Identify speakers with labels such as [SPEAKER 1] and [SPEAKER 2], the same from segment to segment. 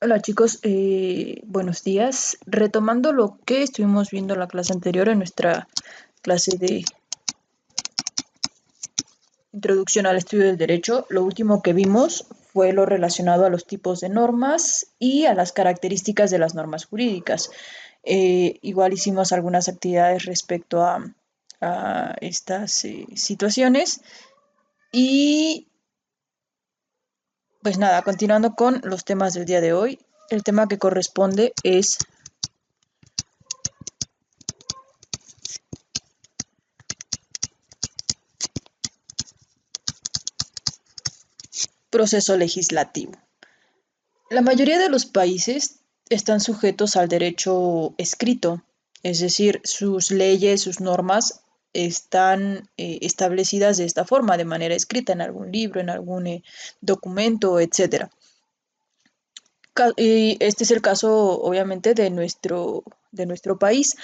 [SPEAKER 1] Hola chicos, buenos días. Retomando lo que estuvimos viendo en la clase anterior, en nuestra clase de Introducción al Estudio del Derecho, lo último que vimos fue lo relacionado a los tipos de normas y a las características de las normas jurídicas. Igual hicimos algunas actividades respecto a estas situaciones y pues nada, continuando con los temas del día de hoy, el tema que corresponde es proceso legislativo. La mayoría de los países están sujetos al derecho escrito, es decir, sus leyes, sus normas están establecidas de esta forma, de manera escrita en algún libro, en algún documento, etcétera. Y este es el caso, obviamente, de nuestro país.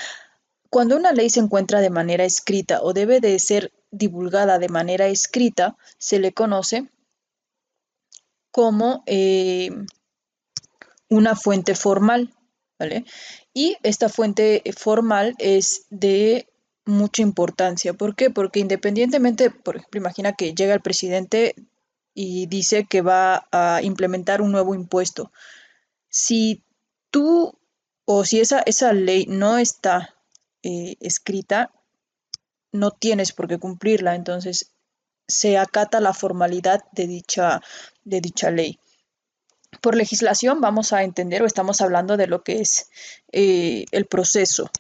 [SPEAKER 1] Cuando una ley se encuentra de manera escrita o debe de ser divulgada de manera escrita, se le conoce como una fuente formal, ¿vale? Y esta fuente formal es de mucha importancia. ¿Por qué? Porque independientemente, por ejemplo, imagina que llega el presidente y dice que va a implementar un nuevo impuesto. Si tú o si esa ley no está escrita, no tienes por qué cumplirla. Entonces, se acata la formalidad de dicha ley. Por legislación vamos a entender o estamos hablando de lo que es el proceso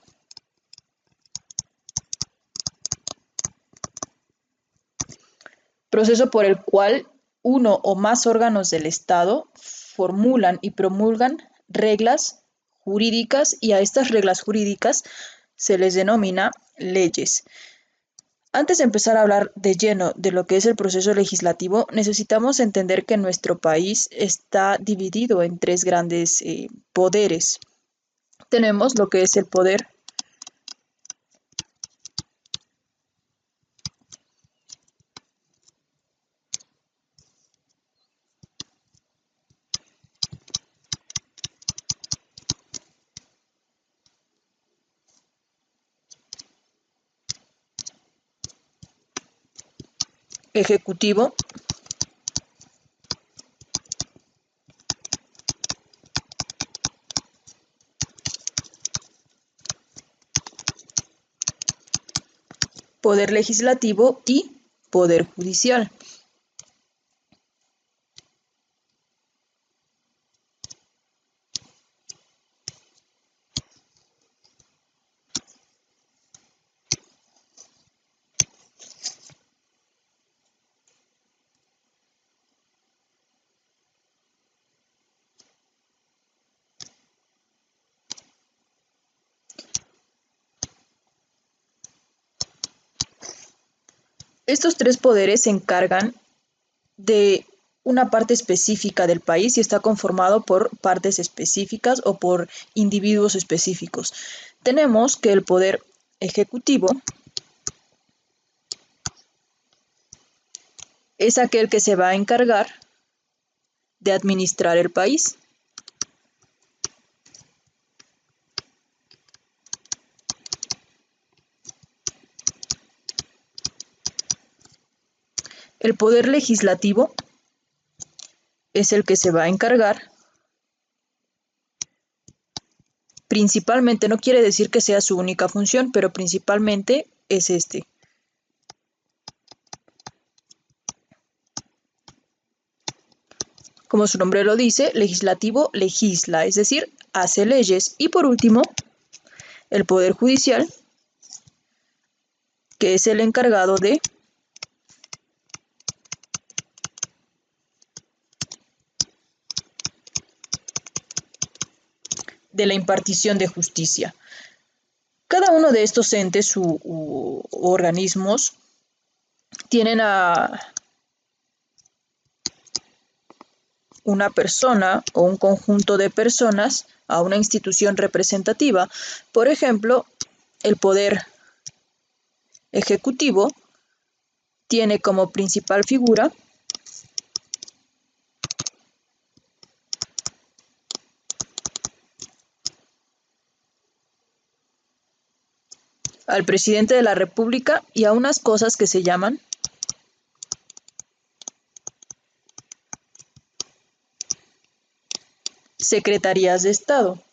[SPEAKER 1] por el cual uno o más órganos del Estado formulan y promulgan reglas jurídicas y a estas reglas jurídicas se les denomina leyes. Antes de empezar a hablar de lleno de lo que es el proceso legislativo, necesitamos entender que nuestro país está dividido en tres grandes poderes. Tenemos lo que es el poder ejecutivo, poder legislativo y poder judicial. Estos tres poderes se encargan de una parte específica del país y está conformado por partes específicas o por individuos específicos. Tenemos que el poder ejecutivo es aquel que se va a encargar de administrar el país. El poder legislativo es el que se va a encargar principalmente, no quiere decir que sea su única función, pero principalmente es este. Como su nombre lo dice, legislativo legisla, es decir, hace leyes. Y por último, el Poder Judicial, que es el encargado de la impartición de justicia. Cada uno de estos entes u organismos tienen a una persona o un conjunto de personas, a una institución representativa. Por ejemplo, el Poder Ejecutivo tiene como principal figura al presidente de la República y a unas cosas que se llaman secretarías de Estado.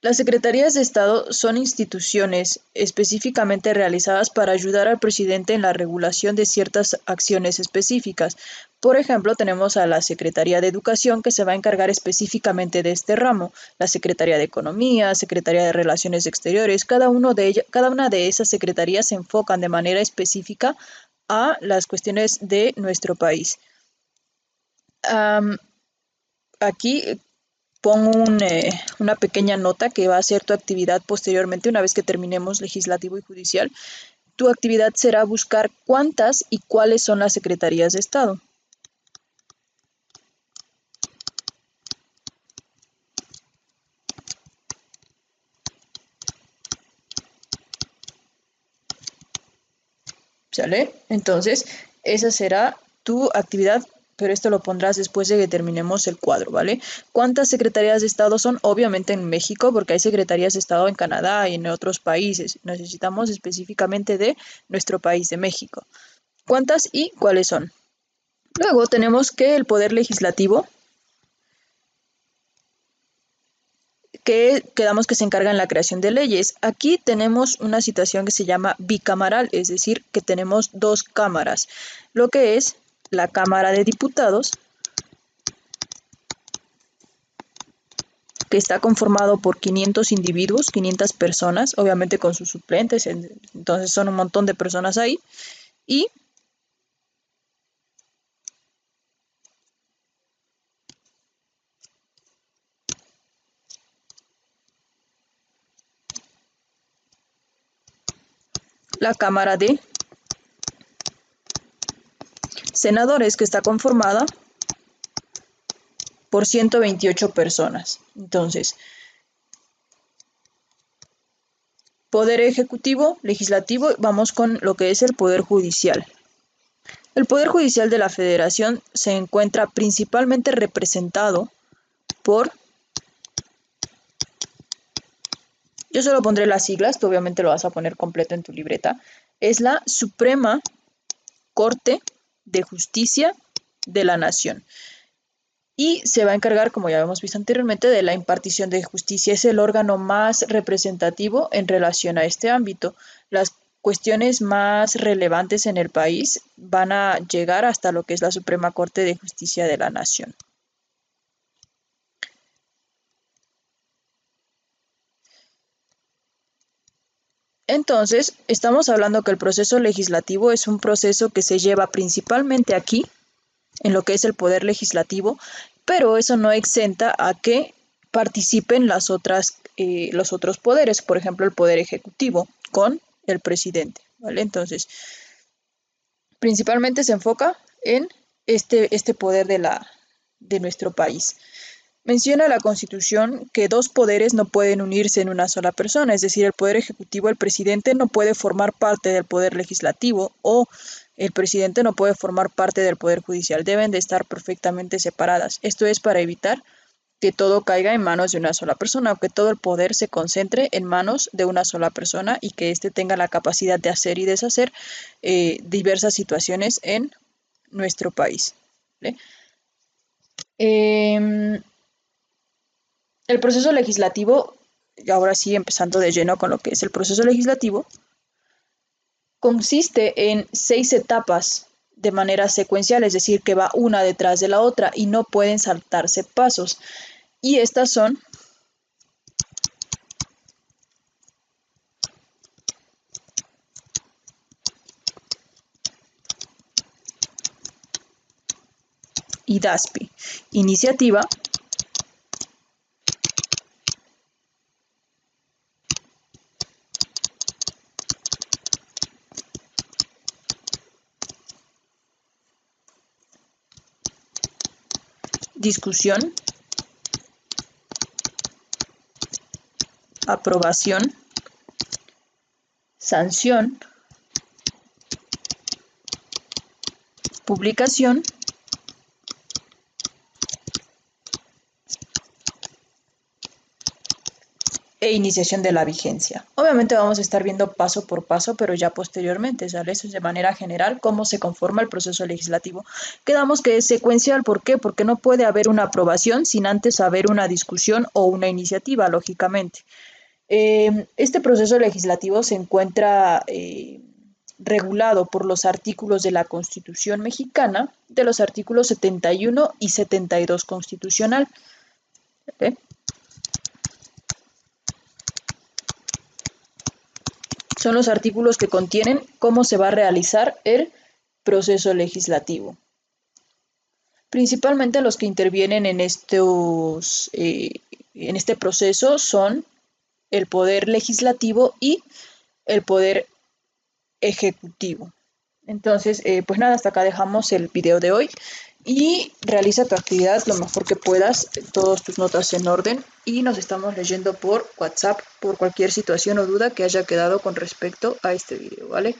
[SPEAKER 1] Las secretarías de Estado son instituciones específicamente realizadas para ayudar al presidente en la regulación de ciertas acciones específicas. Por ejemplo, tenemos a la Secretaría de Educación que se va a encargar específicamente de este ramo, la Secretaría de Economía, Secretaría de Relaciones Exteriores, cada una de esas secretarías se enfocan de manera específica a las cuestiones de nuestro país. Aquí pongo una pequeña nota que va a ser tu actividad posteriormente, una vez que terminemos legislativo y judicial. Tu actividad será buscar cuántas y cuáles son las secretarías de Estado. ¿Sale? Entonces, esa será tu actividad, pero esto lo pondrás después de que terminemos el cuadro, ¿vale? ¿Cuántas secretarías de Estado son? Obviamente en México, porque hay secretarías de Estado en Canadá y en otros países. Necesitamos específicamente de nuestro país, de México. ¿Cuántas y cuáles son? Luego tenemos que el Poder Legislativo, que quedamos que se encarga en la creación de leyes. Aquí tenemos una situación que se llama bicamaral, es decir, que tenemos dos cámaras, lo que es la Cámara de Diputados, que está conformado por 500 individuos, 500 personas, obviamente con sus suplentes, entonces son un montón de personas ahí, y la Cámara de Senadores, que está conformada por 128 personas. Entonces, Poder Ejecutivo, Legislativo, vamos con lo que es el Poder Judicial. El Poder Judicial de la Federación se encuentra principalmente representado por, yo solo pondré las siglas, tú obviamente lo vas a poner completo en tu libreta, es la Suprema Corte de Justicia de la Nación. Y se va a encargar, como ya hemos visto anteriormente, de la impartición de justicia. Es el órgano más representativo en relación a este ámbito. Las cuestiones más relevantes en el país van a llegar hasta lo que es la Suprema Corte de Justicia de la Nación. Entonces, estamos hablando que el proceso legislativo es un proceso que se lleva principalmente aquí, en lo que es el poder legislativo, pero eso no exenta a que participen los otros poderes, por ejemplo, el poder ejecutivo con el presidente, ¿vale? Entonces, principalmente se enfoca en este poder de nuestro país. Menciona la Constitución que dos poderes no pueden unirse en una sola persona, es decir, el Poder Ejecutivo, el presidente no puede formar parte del Poder Legislativo o el presidente no puede formar parte del Poder Judicial, deben de estar perfectamente separadas. Esto es para evitar que todo caiga en manos de una sola persona o que todo el poder se concentre en manos de una sola persona y que éste tenga la capacidad de hacer y deshacer diversas situaciones en nuestro país. ¿Vale? El proceso legislativo, ahora sí empezando de lleno con lo que es el proceso legislativo, consiste en 6 etapas de manera secuencial, es decir, que va una detrás de la otra y no pueden saltarse pasos. Y estas son IDASPI, iniciativa, discusión, aprobación, sanción, publicación e iniciación de la vigencia. Obviamente vamos a estar viendo paso por paso, pero ya posteriormente, ¿sale? Eso es de manera general cómo se conforma el proceso legislativo. Quedamos que es secuencial, ¿por qué? Porque no puede haber una aprobación sin antes haber una discusión o una iniciativa, lógicamente. Este proceso legislativo se encuentra regulado por los artículos de la Constitución mexicana, de los artículos 71 y 72 constitucional. ¿Eh? Son los artículos que contienen cómo se va a realizar el proceso legislativo. Principalmente los que intervienen en este proceso son el poder legislativo y el poder ejecutivo. Entonces, pues nada, hasta acá dejamos el video de hoy y realiza tu actividad lo mejor que puedas, todas tus notas en orden y nos estamos leyendo por WhatsApp por cualquier situación o duda que haya quedado con respecto a este video, ¿vale?